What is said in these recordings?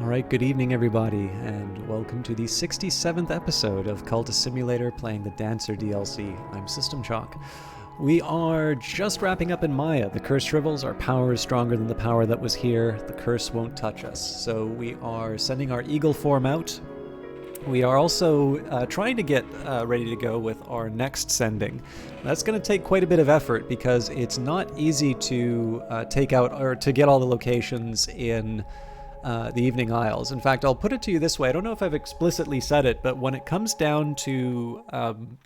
Alright, good evening everybody, and welcome to the 67th episode of Cultist Simulator playing the Dancer DLC. I'm System Chalk. We are just wrapping up in Maya. The curse shrivels, our power is stronger than the power that was here. The curse won't touch us. So we are sending our eagle form out. We are also trying to get ready to go with our next sending. That's going to take quite a bit of effort because it's not easy to take out or to get all the locations in the Evening Isles. In fact, I'll put it to you this way. I don't know if I've explicitly said it, but when it comes down to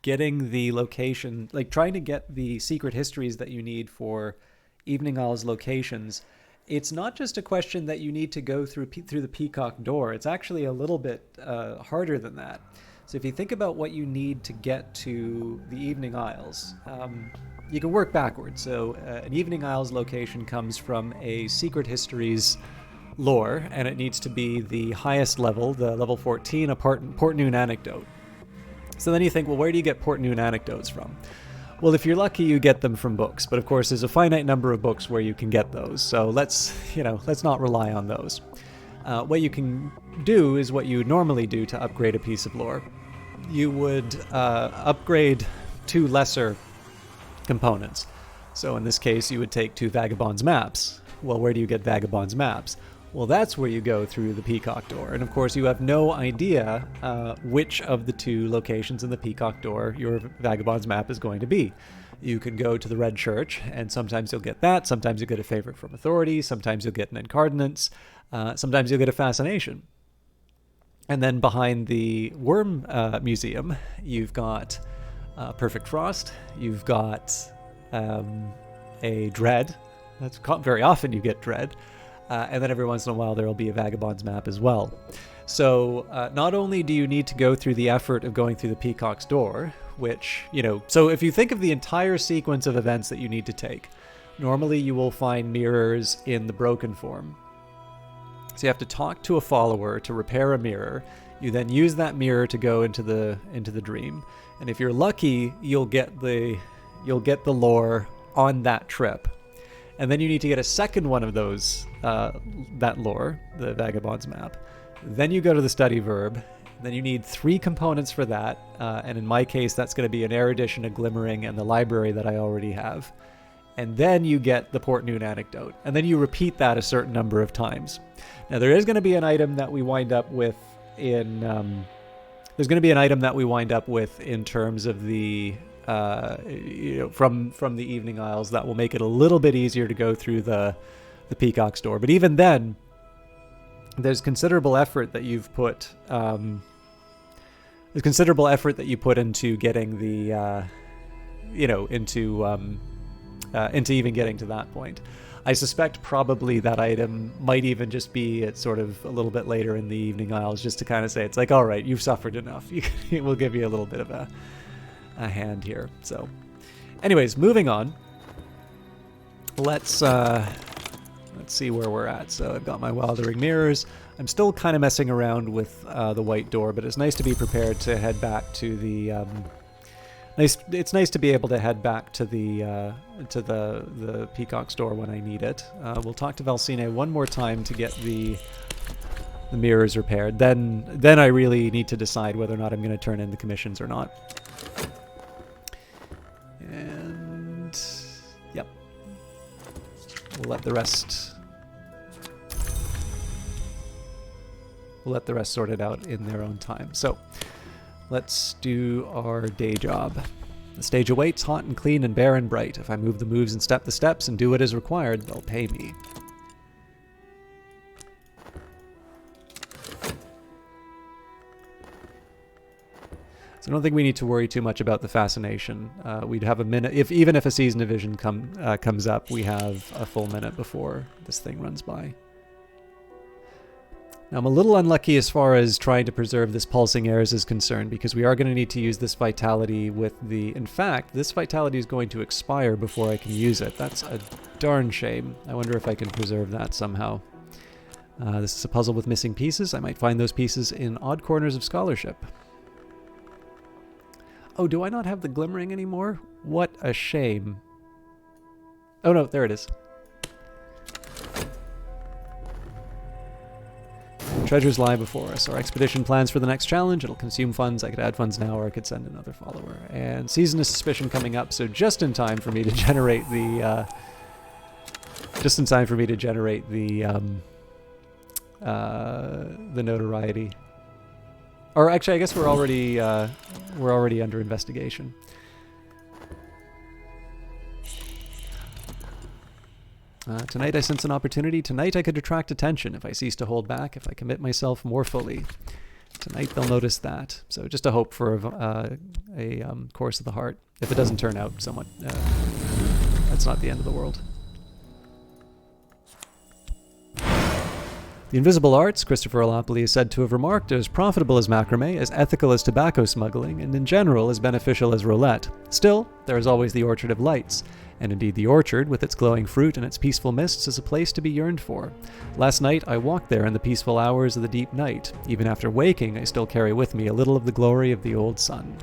getting the location, like trying to get the secret histories that you need for Evening Isles locations, it's not just a question that you need to go through the Peacock door. It's actually a little bit harder than that. So if you think about what you need to get to the Evening Isles, you can work backwards. So an Evening Isles location comes from a secret histories lore, and it needs to be the highest level, the level 14, a Port Noon anecdote. So then you think, well, where do you get Port Noon anecdotes from? Well, if you're lucky, you get them from books, but of course there's a finite number of books where you can get those, so let's not rely on those. What you can do is what you would normally do to upgrade a piece of lore. You would upgrade two lesser components. So in this case, you would take two Vagabond's maps. Well, where do you get Vagabond's maps? Well, that's where you go through the Peacock door. And of course, you have no idea which of the two locations in the Peacock door your Vagabond's map is going to be. You can go to the Red Church, and sometimes you'll get that. Sometimes you'll get a favorite from authority. Sometimes you'll get an incarnate. Sometimes you'll get a fascination. And then behind the Worm Museum, you've got Perfect Frost. You've got a Dread. That's very often you get Dread. And then every once in a while there will be a Vagabond's map as well. So not only do you need to go through the effort of going through the Peacock's door, which, so if you think of the entire sequence of events that you need to take, normally you will find mirrors in the broken form. So you have to talk to a follower to repair a mirror. You then use that mirror to go into the dream. And if you're lucky, you'll get the lore on that trip. And then you need to get a second one of those, that lore, the Vagabond's map. Then you go to the study verb. Then you need 3 components for that. And in my case, that's going to be an erudition, a glimmering, and the library that I already have. And then you get the Port Noon anecdote. And then you repeat that a certain number of times. Now, there is going to be an item that we wind up with in... there's going to be an item that we wind up with in terms of the... from the Evening Isles that will make it a little bit easier to go through the Peacock store. But even then, there's considerable effort that you've put. There's considerable effort that you put into getting the, into even getting to that point. I suspect probably that item might even just be at sort of a little bit later in the Evening Isles, just to kind of say it's like, all right, you've suffered enough. We'll give you a little bit of a hand here. So anyways, moving on. Let's see where we're at. So I've got my Wildering mirrors. I'm still kind of messing around with the white door, but it's nice to be prepared to head back to the it's nice to be able to head back to the Peacock store when I need it. We'll talk to Valsine one more time to get the mirrors repaired. Then I really need to decide whether or not I'm going to turn in the commissions or not. And yep, we'll let the rest sort it out in their own time. So let's do our day job. The stage awaits, hot and clean and bare and bright. If I move the moves and step the steps and do what is required, they'll pay me. So I don't think we need to worry too much about the fascination. We'd have a minute, even if a season of vision comes up, we have a full minute before this thing runs by. Now I'm a little unlucky as far as trying to preserve this pulsing airs is concerned, because we are going to need to use this vitality with the... In fact, this vitality is going to expire before I can use it. That's a darn shame. I wonder if I can preserve that somehow. This is a puzzle with missing pieces. I might find those pieces in odd corners of scholarship. Oh, do I not have the glimmering anymore? What a shame. Oh no, there it is. Treasures lie before us. Our expedition plans for the next challenge. It'll consume funds. I could add funds now, or I could send another follower. And Season of Suspicion coming up, so just in time for me to generate the... the notoriety. Or actually, I guess we're already under investigation. Tonight I sense an opportunity. Tonight I could attract attention if I cease to hold back, if I commit myself more fully. Tonight they'll notice that. So just a hope for a course of the heart. If it doesn't turn out somewhat, that's not the end of the world. The invisible arts, Christopher Alopoli is said to have remarked, are as profitable as macrame, as ethical as tobacco smuggling, and in general as beneficial as roulette. Still, there is always the Orchard of Lights, and indeed the orchard, with its glowing fruit and its peaceful mists, is a place to be yearned for. Last night I walked there in the peaceful hours of the deep night. Even after waking, I still carry with me a little of the glory of the old sun.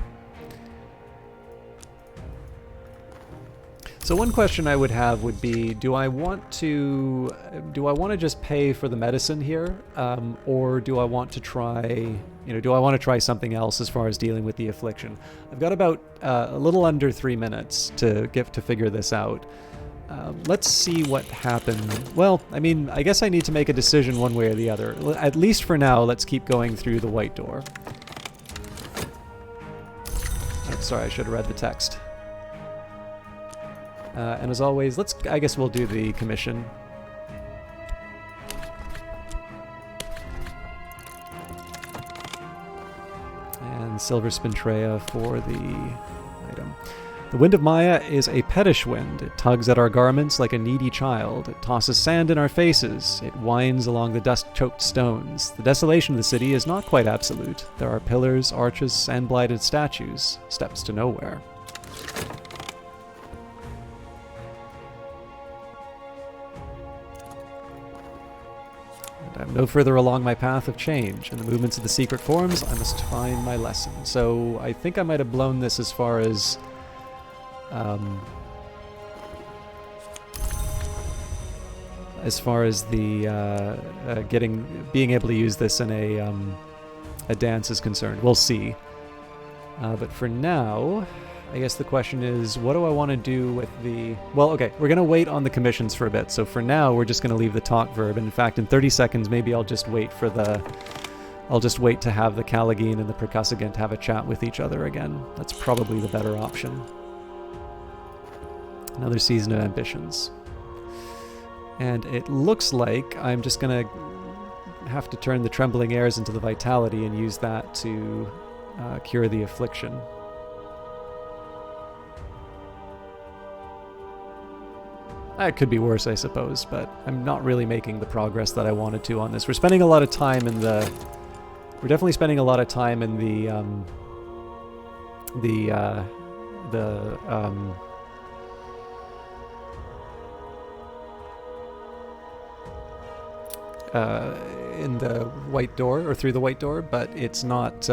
So one question I would have would be, do I want to just pay for the medicine here, or do I want to try, something else as far as dealing with the affliction? I've got about a little under 3 minutes to figure this out. Let's see what happened. Well, I mean, I guess I need to make a decision one way or the other. At least for now, let's keep going through the white door. Oh, sorry, I should have read the text. And as always, I guess we'll do the commission. And silver spintrea for the item. The wind of Maya is a pettish wind. It tugs at our garments like a needy child. It tosses sand in our faces. It winds along the dust-choked stones. The desolation of the city is not quite absolute. There are pillars, arches, sand-blighted statues. Steps to nowhere. I'm no further along my path of change. In the movements of the secret forms, I must find my lesson. So I think I might have blown this as far as the being able to use this in a dance is concerned. We'll see. But for now, I guess the question is, what do I want to do with the... Well, okay, we're going to wait on the commissions for a bit. So for now, we're just going to leave the talk verb. And in fact, in 30 seconds, maybe I'll just wait to have the Callagine and the Percussagant have a chat with each other again. That's probably the better option. Another season of ambitions. And it looks like I'm just going to have to turn the trembling airs into the vitality and use that to cure the affliction. It could be worse, I suppose, but I'm not really making the progress that I wanted to on this. We're spending a lot of time in the... We're definitely spending a lot of time in the white door, or through the white door, but it's not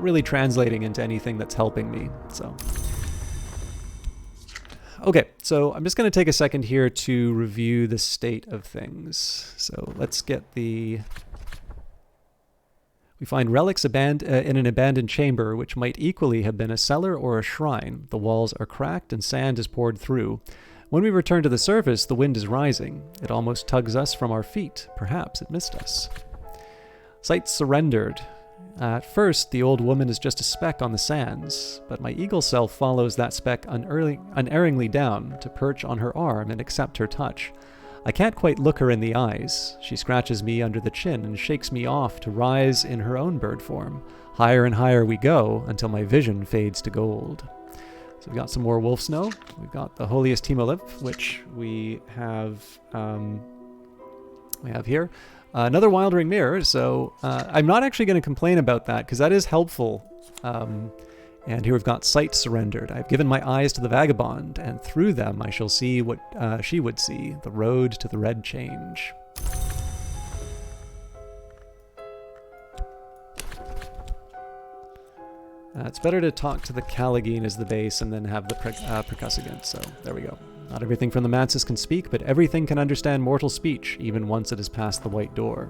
really translating into anything that's helping me, so... Okay, so I'm just going to take a second here to review the state of things. So let's get the... We find relics in an abandoned chamber, which might equally have been a cellar or a shrine. The walls are cracked and sand is poured through. When we return to the surface, the wind is rising. It almost tugs us from our feet. Perhaps it missed us. Sight surrendered. At first, the old woman is just a speck on the sands, but my eagle self follows that speck unerringly down to perch on her arm and accept her touch. I can't quite look her in the eyes. She scratches me under the chin and shakes me off to rise in her own bird form. Higher and higher we go until my vision fades to gold. So we've got some more wolf snow. We've got the holiest Timolip, which we have here. Another Wild Ring Mirror, so I'm not actually going to complain about that, because that is helpful. And here we've got Sight Surrendered. I've given my eyes to the vagabond, and through them I shall see what she would see, the road to the red change. It's better to talk to the Callagine as the base and then have the Percussagant, so there we go. Not everything from the Mantis can speak, but everything can understand mortal speech, even once it has passed the white door.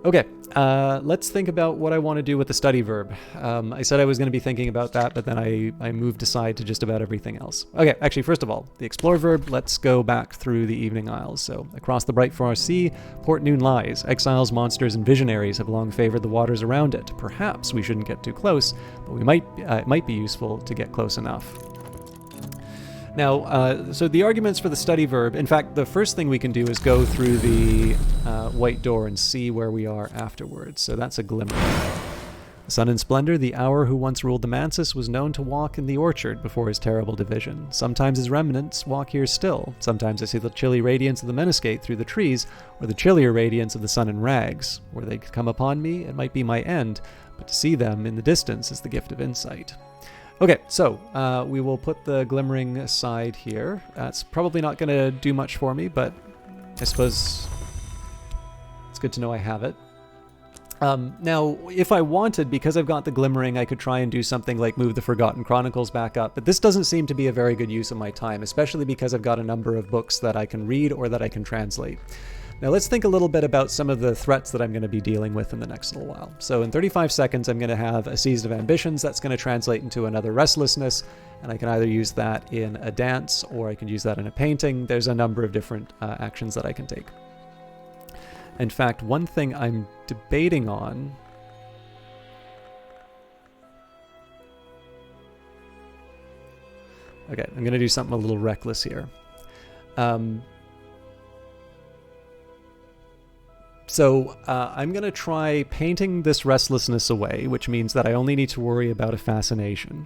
Okay, let's think about what I want to do with the study verb. I said I was going to be thinking about that, but then I moved aside to just about everything else. Okay, actually, first of all, the explore verb, let's go back through the Evening Isles. So, across the bright far sea, port noon lies. Exiles, monsters, and visionaries have long favored the waters around it. Perhaps we shouldn't get too close, but it might be useful to get close enough. Now, so the arguments for the study verb, in fact, the first thing we can do is go through the white door and see where we are afterwards. So that's a glimmer. The sun in splendor, the hour who once ruled the Mansus was known to walk in the orchard before his terrible division. Sometimes his remnants walk here still. Sometimes I see the chilly radiance of the Meniscate through the trees, or the chillier radiance of the sun in rags. Were they to come upon me, it might be my end, but to see them in the distance is the gift of insight. Okay, so we will put the glimmering aside here. That's probably not going to do much for me, but I suppose it's good to know I have it. Now, if I wanted, because I've got the glimmering, I could try and do something like move the Forgotten Chronicles back up, but this doesn't seem to be a very good use of my time, especially because I've got a number of books that I can read or that I can translate. Now let's think a little bit about some of the threats that I'm going to be dealing with in the next little while. So in 35 seconds, I'm going to have a Seized of Ambitions that's going to translate into another Restlessness, and I can either use that in a dance or I can use that in a painting. There's a number of different actions that I can take. In fact, one thing I'm debating on... Okay, I'm going to do something a little reckless here. So I'm going to try painting this restlessness away, which means that I only need to worry about a fascination.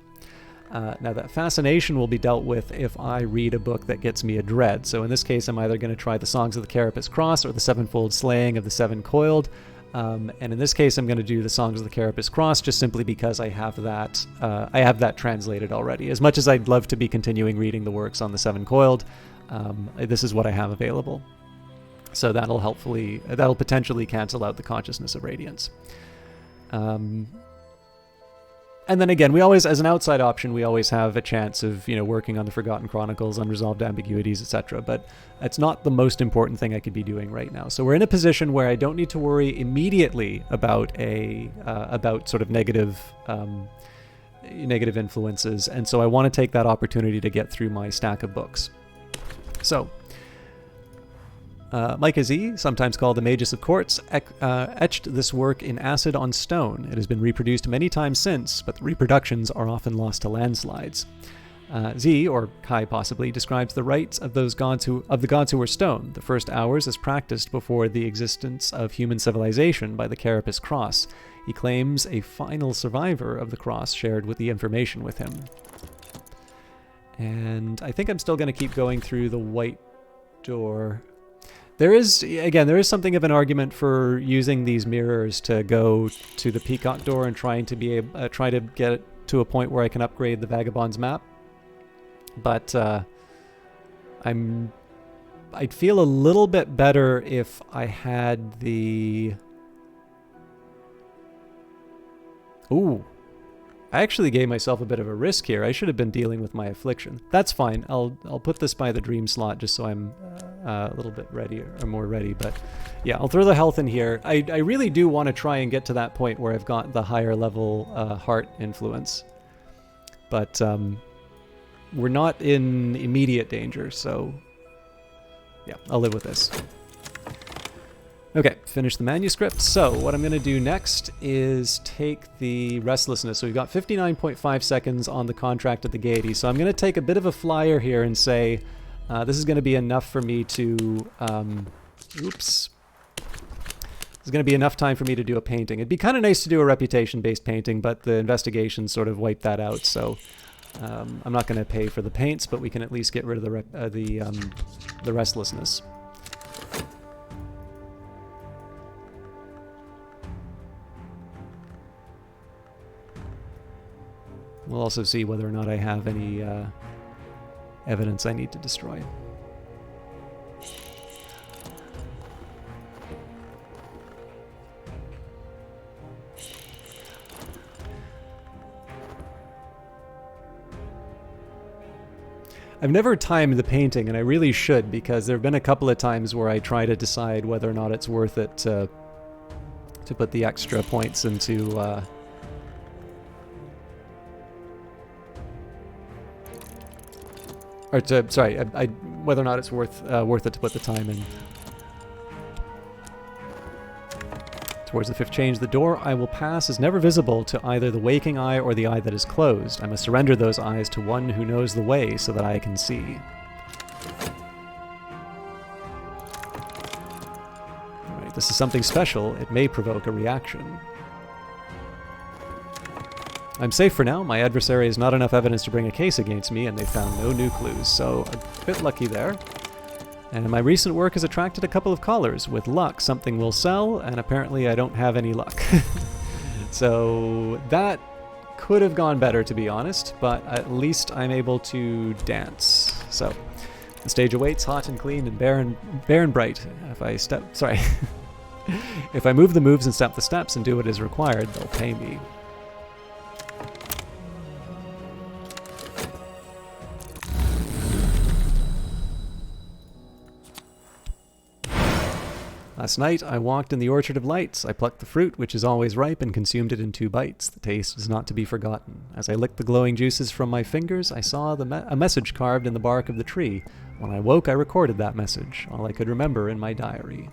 Now that fascination will be dealt with if I read a book that gets me a dread. So in this case, I'm either going to try the Songs of the Carapace Cross or the Sevenfold Slaying of the Seven Coiled. And in this case, I'm going to do the Songs of the Carapace Cross just simply because I have that translated already. As much as I'd love to be continuing reading the works on the Seven Coiled, this is what I have available. So that'll potentially cancel out the Consciousness of Radiance. And then again, we always, as an outside option, we always have a chance of, working on the Forgotten Chronicles, unresolved ambiguities, etc. But it's not the most important thing I could be doing right now. So we're in a position where I don't need to worry immediately about sort of negative influences, and so I want to take that opportunity to get through my stack of books. So. Micah Z, sometimes called the Magus of Quartz, etched this work in acid on stone. It has been reproduced many times since, but the reproductions are often lost to landslides. Z, or Kai possibly, describes the rites of the gods who were stone, the first hours as practiced before the existence of human civilization by the Carapace Cross. He claims a final survivor of the cross shared the information with him. And I think I'm still going to keep going through the white door. There is something of an argument for using these mirrors to go to the Peacock door and try to get it to a point where I can upgrade the Vagabond's map. But I'd feel a little bit better if I had the... Ooh. I actually gave myself a bit of a risk here. I should have been dealing with my affliction. That's fine. I'll put this by the dream slot just so I'm a little bit ready or more ready. But yeah, I'll throw the health in here. I really do want to try and get to that point where I've got the higher level heart influence. But we're not in immediate danger, so yeah, I'll live with this. Okay, finish the manuscript. So what I'm going to do next is take the restlessness. So we've got 59.5 seconds on the contract at the Gaiety. So I'm going to take a bit of a flyer here and say this is going to be enough for me to... This is going to be enough time for me to do a painting. It'd be kind of nice to do a reputation-based painting, but the investigation sort of wiped that out. So I'm not going to pay for the paints, but we can at least get rid of the restlessness. We'll also see whether or not I have any evidence I need to destroy. I've never timed the painting, and I really should, because there have been a couple of times where I try to decide whether or not it's worth it to to put the extra points into... whether or not it's worth it to put the time in. Towards the 5th change, the door I will pass is never visible to either the waking eye or the eye that is closed. I must surrender those eyes to one who knows the way so that I can see. Alright, this is something special. It may provoke a reaction. I'm safe for now. My adversary has not enough evidence to bring a case against me, and they found no new clues, so a bit lucky there. And my recent work has attracted a couple of callers. With luck, something will sell, and apparently I don't have any luck. So that could have gone better, to be honest, but at least I'm able to dance. So the stage awaits, hot and clean and bare and bright. If I move the moves and step the steps and do what is required, they'll pay me. Last night, I walked in the Orchard of Lights. I plucked the fruit, which is always ripe, and consumed it in 2 bites. The taste is not to be forgotten. As I licked the glowing juices from my fingers, I saw a message carved in the bark of the tree. When I woke, I recorded that message, all I could remember in my diary.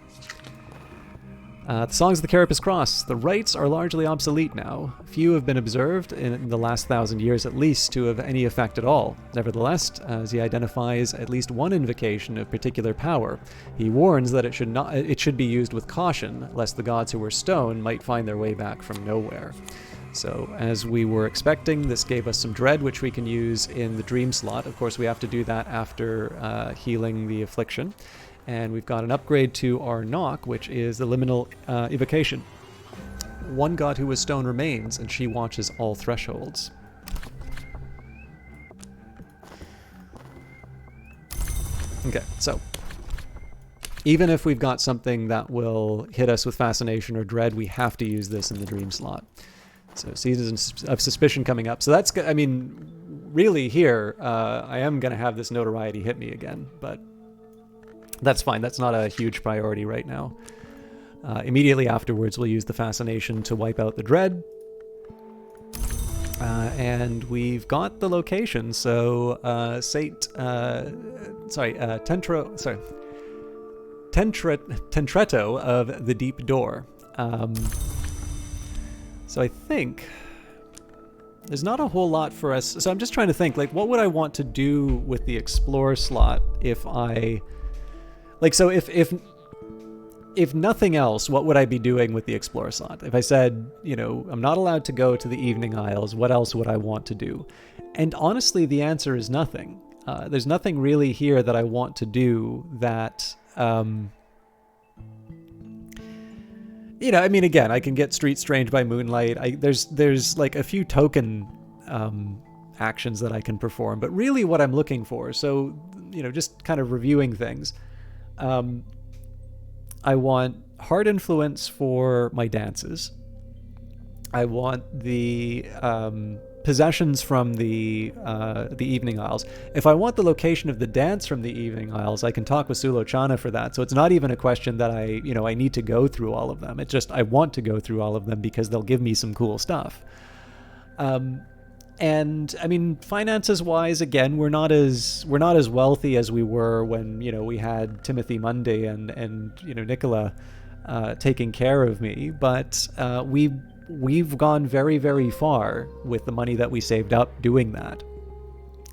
The Songs of the Carapace Cross. The rites are largely obsolete now. Few have been observed in the last 1,000 years at least to have any effect at all. Nevertheless, as he identifies at least one invocation of particular power, he warns that it should be used with caution, lest the gods who were stone might find their way back from nowhere. So, as we were expecting, this gave us some dread, which we can use in the dream slot. Of course, we have to do that after healing the affliction. And we've got an upgrade to our knock, which is the liminal evocation. One god who was stone remains, and she watches all thresholds. Okay, so even if we've got something that will hit us with fascination or dread, we have to use this in the dream slot. So Seasons of Suspicion coming up. So that's, I mean, really here, I am going to have this notoriety hit me again, but that's fine. That's not a huge priority right now. Immediately afterwards, we'll use the Fascination to wipe out the dread. And we've got the location. So, Tentretto of the Deep Door. So I think there's not a whole lot for us. So I'm just trying to think, like, what would I want to do with the Explore slot if I... Like, so if nothing else, what would I be doing with the Explore slot? If I said, you know, I'm not allowed to go to the Evening Isles, what else would I want to do? And honestly, the answer is nothing. There's nothing really here that I want to do that, you know, I mean, again, I can get Street Strange by Moonlight. There's like a few token actions that I can perform, but really what I'm looking for, so, you know, just kind of reviewing things. I want Heart Influence for my dances. I want the possessions from the Evening Isles. If I want the location of the dance from the Evening Isles, I can talk with Sulochana for that. So it's not even a question that I need to go through all of them. It's just I want to go through all of them because they'll give me some cool stuff. And I mean, finances wise, again, we're not as wealthy as we were when, you know, we had Timothy Monday and you know, Nicola taking care of me, but we've gone very, very far with the money that we saved up doing that.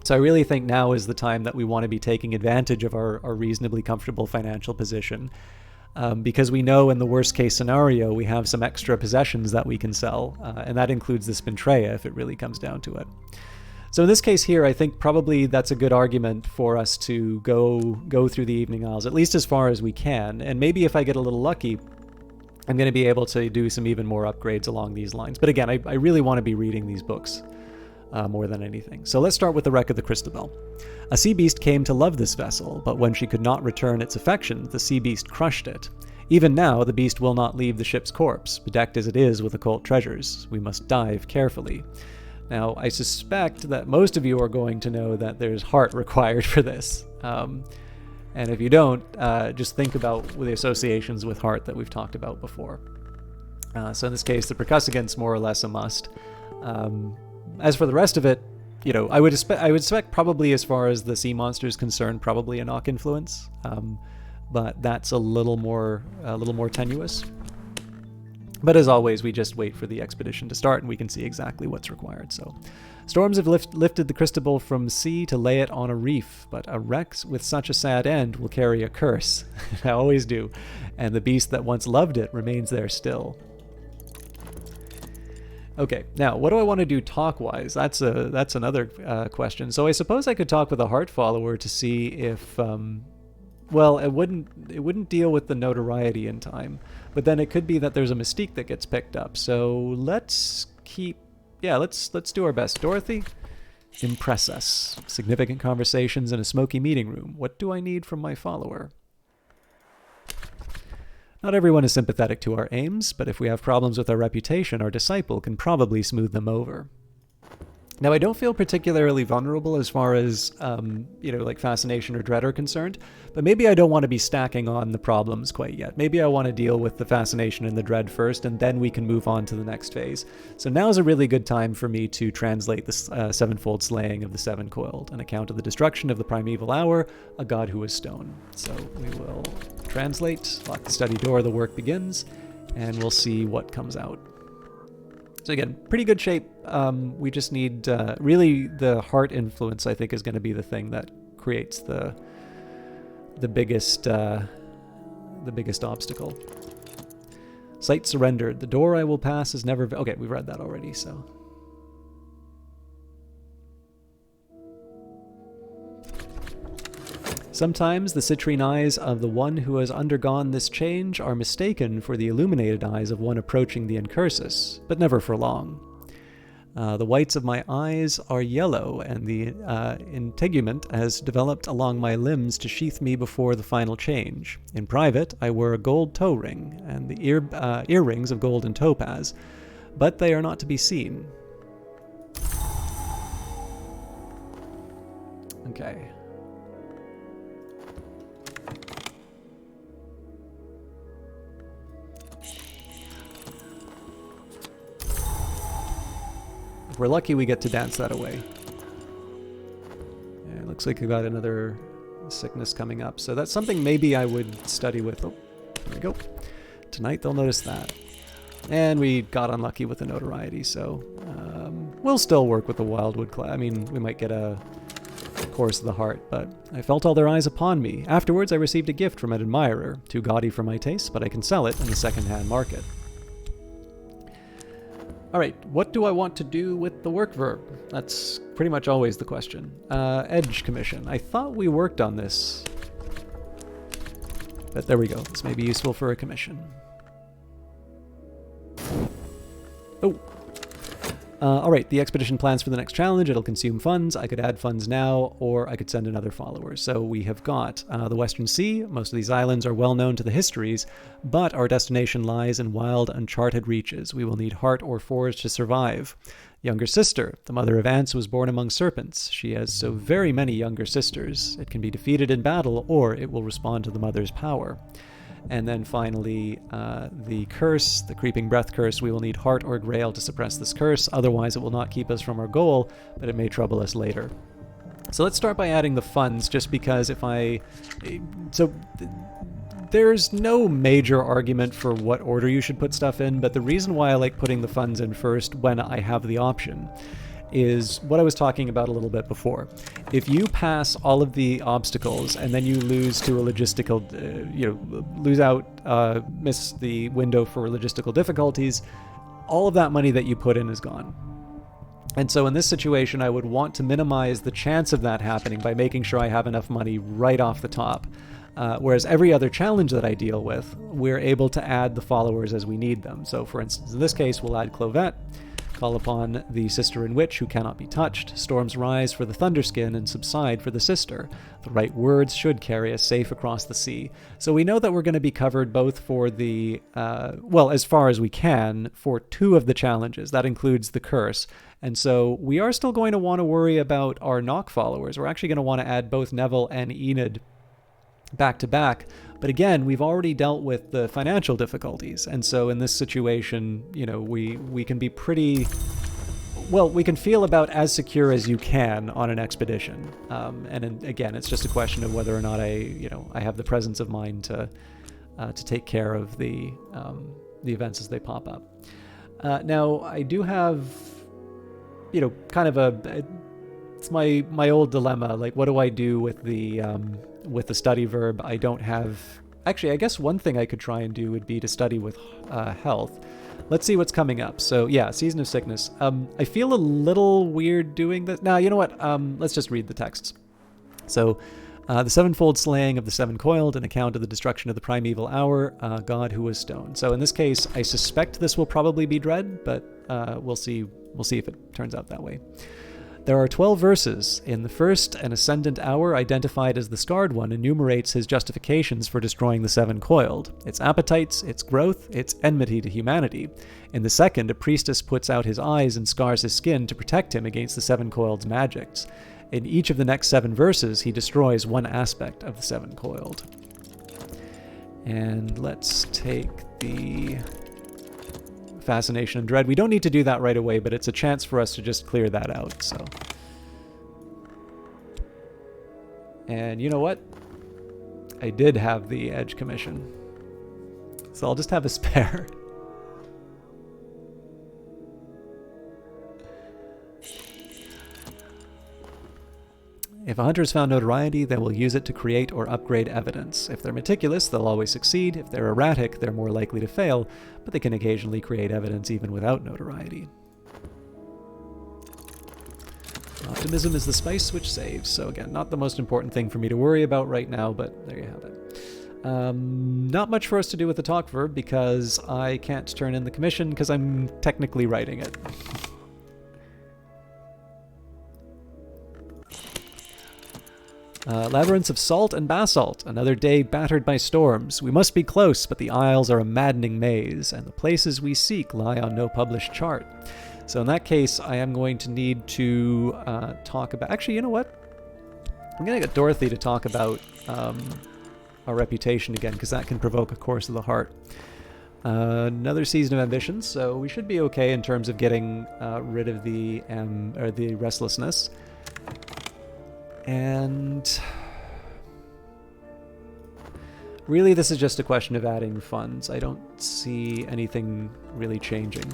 So I really think now is the time that we want to be taking advantage of our reasonably comfortable financial position. Because we know in the worst case scenario, we have some extra possessions that we can sell, and that includes the Spintrea if it really comes down to it. So in this case here, I think probably that's a good argument for us to go through the Evening Isles, at least as far as we can, and maybe if I get a little lucky, I'm going to be able to do some even more upgrades along these lines. But again, I really want to be reading these books more than anything. So let's start with the Wreck of the Christabel. A sea beast came to love this vessel, but when she could not return its affection, the sea beast crushed it. Even now, the beast will not leave the ship's corpse, bedecked as it is with occult treasures. We must dive carefully. Now, I suspect that most of you are going to know that there's heart required for this. And if you don't, just think about the associations with heart that we've talked about before. So in this case, the percussagant's more or less a must. As for the rest of it, you know, I would expect probably, as far as the sea monster is concerned, probably a knock influence, but that's a little more tenuous. But as always, we just wait for the expedition to start, and we can see exactly what's required. So, storms have lifted the Crystal from sea to lay it on a reef, but a wreck with such a sad end will carry a curse. I always do, and the beast that once loved it remains there still. Okay, now what do I want to do talk-wise? That's another question. So I suppose I could talk with a heart follower to see if, well, it wouldn't deal with the notoriety in time, but then it could be that there's a mystique that gets picked up. So let's do our best. Dorothy, impress us. Significant conversations in a smoky meeting room. What do I need from my follower? Not everyone is sympathetic to our aims, but if we have problems with our reputation, our disciple can probably smooth them over. Now, I don't feel particularly vulnerable as far as, like fascination or dread are concerned, but maybe I don't want to be stacking on the problems quite yet. Maybe I want to deal with the fascination and the dread first, and then we can move on to the next phase. So now is a really good time for me to translate the sevenfold slaying of the seven coiled, an account of the destruction of the primeval hour, a god who is stone. So we will translate, lock the study door, the work begins, and we'll see what comes out. So again, pretty good shape. We just need, really, the heart influence, I think, is going to be the thing that creates the biggest obstacle. Sight surrendered. The door I will pass is never... Okay, we've read that already, so... Sometimes the citrine eyes of the one who has undergone this change are mistaken for the illuminated eyes of one approaching the incursus, but never for long. The whites of my eyes are yellow, and the integument has developed along my limbs to sheath me before the final change. In private, I wear a gold toe ring, and the earrings of gold and topaz, but they are not to be seen. Okay. If we're lucky, we get to dance that away. Yeah, it looks like we got another sickness coming up. So that's something maybe I would study with. Oh, there we go. Tonight they'll notice that. And we got unlucky with the notoriety, so we'll still work with the Wildwood Club. I mean, we might get a course of the heart, but I felt all their eyes upon me. Afterwards, I received a gift from an admirer, too gaudy for my taste, but I can sell it in the second-hand market. Alright, what do I want to do with the work verb? That's pretty much always the question. Edge commission. I thought we worked on this. But there we go. This may be useful for a commission. Oh. Alright, the expedition plans for the next challenge. It'll consume funds. I could add funds now, or I could send another follower. So we have got the Western Sea. Most of these islands are well known to the histories, but our destination lies in wild, uncharted reaches. We will need heart or forge to survive. Younger sister. The mother of ants was born among serpents. She has so very many younger sisters. It can be defeated in battle, or it will respond to the mother's power. And then finally, the curse, the creeping breath curse. We will need heart or grail to suppress this curse. Otherwise, it will not keep us from our goal, but it may trouble us later. So let's start by adding the funds, just because there's no major argument for what order you should put stuff in, but the reason why I like putting the funds in first when I have the option is what I was talking about a little bit before. If you pass all of the obstacles and then you lose to a logistical, miss the window for logistical difficulties, all of that money that you put in is gone. And so in this situation, I would want to minimize the chance of that happening by making sure I have enough money right off the top. Whereas every other challenge that I deal with, we're able to add the followers as we need them. So for instance, in this case, we'll add Clovette, call upon the sister and witch who cannot be touched. Storms rise for the thunderskin and subside for the sister. The right words should carry us safe across the sea. So we know that we're going to be covered both for the, as far as we can, for 2 of the challenges. That includes the curse. And so we are still going to want to worry about our knock followers. We're actually going to want to add both Neville and Enid back to back, But again, we've already dealt with the financial difficulties, and so in this situation, we can be pretty... Well, we can feel about as secure as you can on an expedition. Again, it's just a question of whether or not I have the presence of mind to take care of the events as they pop up. Now, I do have, kind of it's my old dilemma. Like, what do I do with the study verb? I don't have... Actually, I guess one thing I could try and do would be to study with health. Let's see what's coming up. So yeah, Season of Sickness. I feel a little weird doing this. Now, you know what? Let's just read the texts. So, the sevenfold slaying of the seven coiled, an account of the destruction of the primeval hour, God who was stone. So in this case, I suspect this will probably be Dread, but we'll see. We'll see if it turns out that way. There are 12 verses. In the first, an ascendant hour, identified as the Scarred One, enumerates his justifications for destroying the seven coiled, its appetites, its growth, its enmity to humanity. In the second, a priestess puts out his eyes and scars his skin to protect him against the seven coiled's magics. In each of the next 7 verses, he destroys one aspect of the seven coiled. And let's take the Fascination and Dread. We don't need to do that right away, but it's a chance for us to just clear that out, so. And you know what? I did have the Edge Commission. So I'll just have a spare. If a hunter has found notoriety, they will use it to create or upgrade evidence. If they're meticulous, they'll always succeed. If they're erratic, they're more likely to fail, but they can occasionally create evidence even without notoriety. Optimism is the spice which saves. So again, not the most important thing for me to worry about right now, but there you have it. Not much for us to do with the talk verb because I can't turn in the commission because I'm technically writing it. Labyrinths of salt and basalt, another day battered by storms. We must be close, but the isles are a maddening maze, and the places we seek lie on no published chart. So in that case, I am going to need to talk about... Actually, you know what? I'm going to get Dorothy to talk about our reputation again, because that can provoke a course of the heart. Another season of ambitions, so we should be okay in terms of getting rid of the restlessness. And really, this is just a question of adding funds. I don't see anything really changing.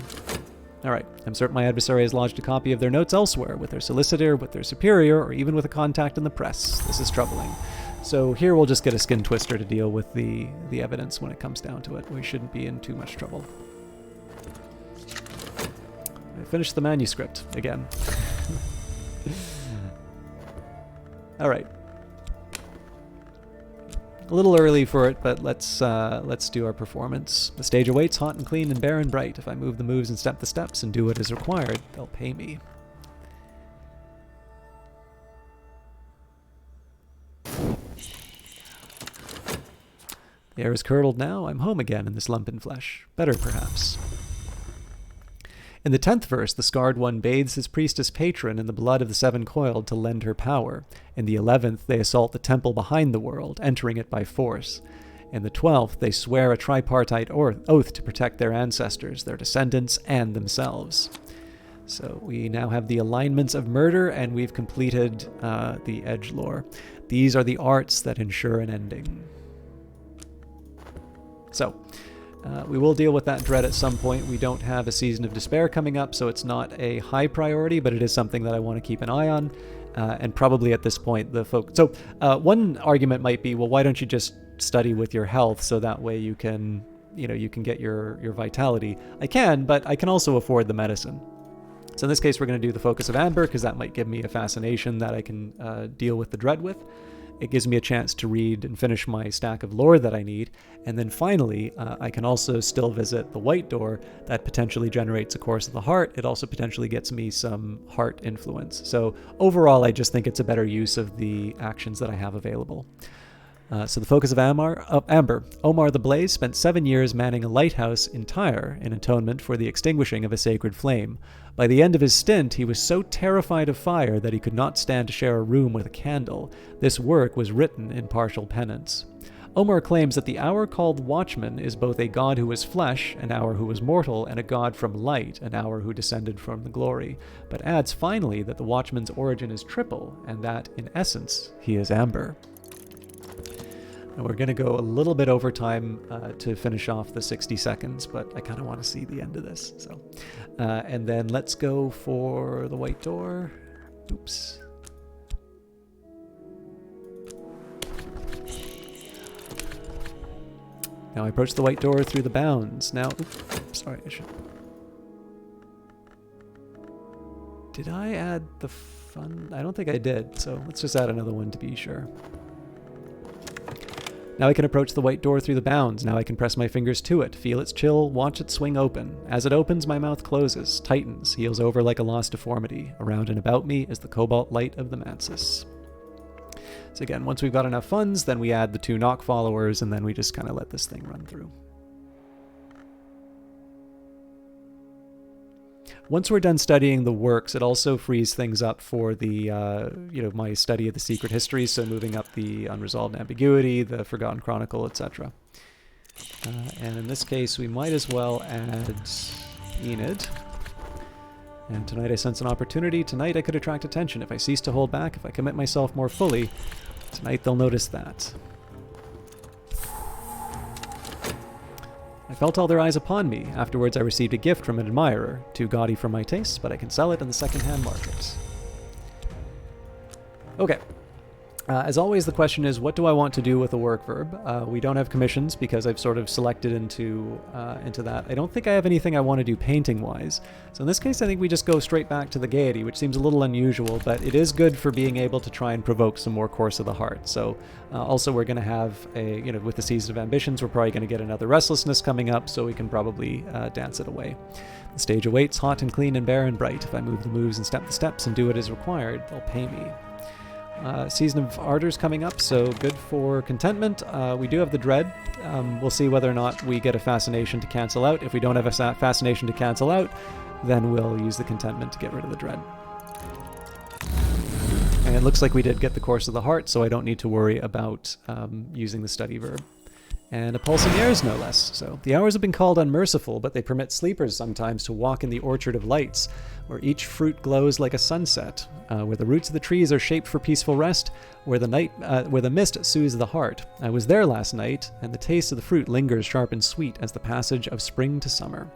All right, I'm certain my adversary has lodged a copy of their notes elsewhere, with their solicitor, with their superior, or even with a contact in the press. This is troubling. So here we'll just get a skin twister to deal with the evidence when it comes down to it. We shouldn't be in too much trouble. I finished the manuscript again. All right. A little early for it, but let's do our performance. The stage awaits, hot and clean and bare and bright. If I move the moves and step the steps and do what is required, they'll pay me. The air is curdled now. I'm home again in this lumpen flesh. Better, perhaps. In the 10th verse, the Scarred One bathes his priestess patron in the blood of the seven coiled to lend her power. In the 11th, they assault the temple behind the world, entering it by force. In the 12th, they swear a tripartite oath to protect their ancestors, their descendants, and themselves. So we now have the alignments of murder, and we've completed the edgelore. These are the arts that ensure an ending. So, we will deal with that dread at some point. We don't have a Season of Despair coming up, so it's not a high priority, but it is something that I want to keep an eye on. And probably at this point, the focus... So, one argument might be, well, why don't you just study with your health so that way you can, you can get your vitality. I can, but I can also afford the medicine. So in this case, we're going to do the Focus of Amber, because that might give me a fascination that I can deal with the dread with. It gives me a chance to read and finish my stack of lore that I need. And then finally, I can also still visit the White Door that potentially generates a Course of the Heart. It also potentially gets me some heart influence. So overall, I just think it's a better use of the actions that I have available. So the Focus of Amber. Omar the Blaze spent 7 years manning a lighthouse in Tyre in atonement for the extinguishing of a sacred flame. By the end of his stint, he was so terrified of fire that he could not stand to share a room with a candle. This work was written in partial penance. Omar claims that the hour called Watchman is both a god who was flesh, an hour who was mortal, and a god from light, an hour who descended from the glory, but adds finally that the Watchman's origin is triple, and that, in essence, he is amber. And we're going to go a little bit over time to finish off the 60 seconds, but I kind of want to see the end of this. So, and then let's go for the white door. Oops. Now I approach the white door through the bounds. Now, oops, sorry, I should... Did I add the fun? I don't think I did, so let's just add another one to be sure. Now I can approach the white door through the bounds. Now I can press my fingers to it, feel its chill, watch it swing open. As it opens, my mouth closes, tightens, heals over like a lost deformity. Around and about me is the cobalt light of the mantis. So again, once we've got enough funds, then we add the 2 knock followers, and then we just kind of let this thing run through. Once we're done studying the works, it also frees things up for the, my study of the secret histories, so moving up the unresolved ambiguity, the forgotten chronicle, etc. And in this case, we might as well add Enid. And tonight I sense an opportunity. Tonight I could attract attention. If I cease to hold back, if I commit myself more fully, tonight they'll notice that. I felt all their eyes upon me. Afterwards, I received a gift from an admirer. Too gaudy for my tastes, but I can sell it in the second-hand market. Okay. As always, the question is, what do I want to do with a work verb? We don't have commissions because I've sort of selected into that. I don't think I have anything I want to do painting-wise. So in this case, I think we just go straight back to the gaiety, which seems a little unusual, but it is good for being able to try and provoke some more course of the heart. So also we're going to have with the Season of Ambitions, we're probably going to get another restlessness coming up, so we can probably dance it away. The stage awaits, hot and clean and bare and bright. If I move the moves and step the steps and do what is required, they'll pay me. Season of Ardors coming up, so good for contentment. We do have the Dread. We'll see whether or not we get a Fascination to cancel out. If we don't have a Fascination to cancel out, then we'll use the Contentment to get rid of the Dread. And it looks like we did get the Course of the Heart, so I don't need to worry about using the study verb. And a pulsing airs, no less. So the hours have been called unmerciful, but they permit sleepers sometimes to walk in the orchard of lights, where each fruit glows like a sunset, where the roots of the trees are shaped for peaceful rest, where the mist soothes the heart. I was there last night, and the taste of the fruit lingers sharp and sweet as the passage of spring to summer.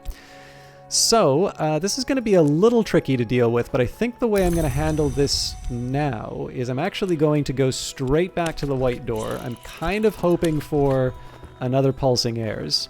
So this is going to be a little tricky to deal with, but I think the way I'm going to handle this now is I'm actually going to go straight back to the white door. I'm kind of hoping for another pulsing airs.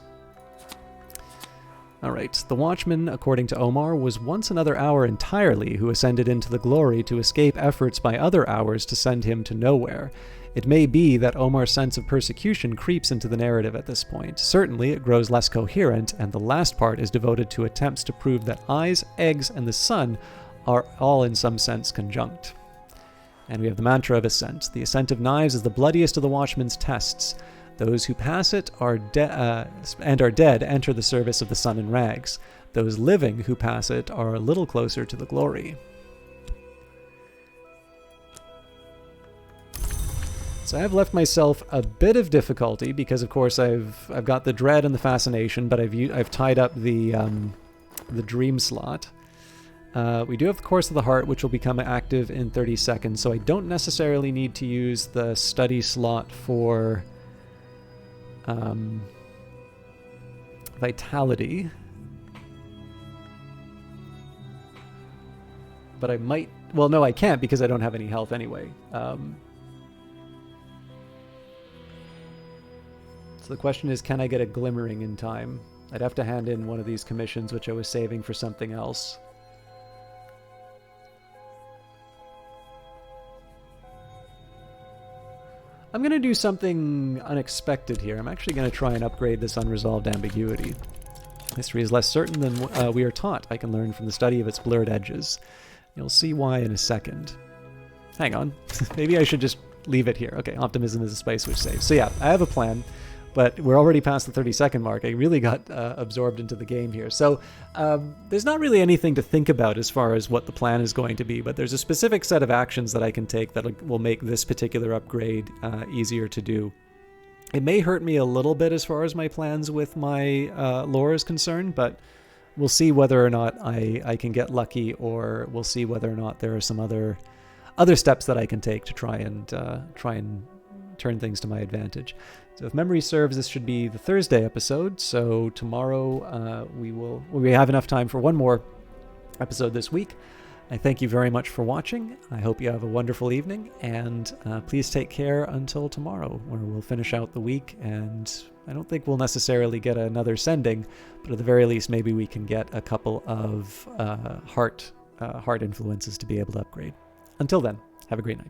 Alright, the Watchman, according to Omar, was once another hour entirely who ascended into the glory to escape efforts by other hours to send him to nowhere. It may be that Omar's sense of persecution creeps into the narrative at this point. Certainly, it grows less coherent, and the last part is devoted to attempts to prove that eyes, eggs, and the sun are all in some sense conjunct. And we have the mantra of ascent. The ascent of knives is the bloodiest of the Watchman's tests. Those who pass it are dead enter the service of the sun in rags. Those living who pass it are a little closer to the glory. So I have left myself a bit of difficulty because, of course, I've got the dread and the fascination, but I've tied up the dream slot. We do have the Course of the Heart, which will become active in 30 seconds, so I don't necessarily need to use the study slot for vitality, but I might, well, no, I can't because I don't have any health anyway. So the question is, can I get a glimmering in time? I'd have to hand in one of these commissions, which I was saving for something else. I'm going to do something unexpected here. I'm actually going to try and upgrade this unresolved ambiguity. History is less certain than we are taught. I can learn from the study of its blurred edges. You'll see why in a second. Hang on. Maybe I should just leave it here. Okay, optimism is a spice which saves. So yeah, I have a plan, but we're already past the 30-second mark. I really got absorbed into the game here. So there's not really anything to think about as far as what the plan is going to be, but there's a specific set of actions that I can take that will make this particular upgrade easier to do. It may hurt me a little bit as far as my plans with my lore is concerned, but we'll see whether or not I can get lucky, or we'll see whether or not there are some other steps that I can take to try and turn things to my advantage. So if memory serves, this should be the Thursday episode. So tomorrow we have enough time for one more episode this week. I thank you very much for watching. I hope you have a wonderful evening, and please take care until tomorrow, where we'll finish out the week. And I don't think we'll necessarily get another sending, but at the very least, maybe we can get a couple of heart influences to be able to upgrade. Until then, have a great night.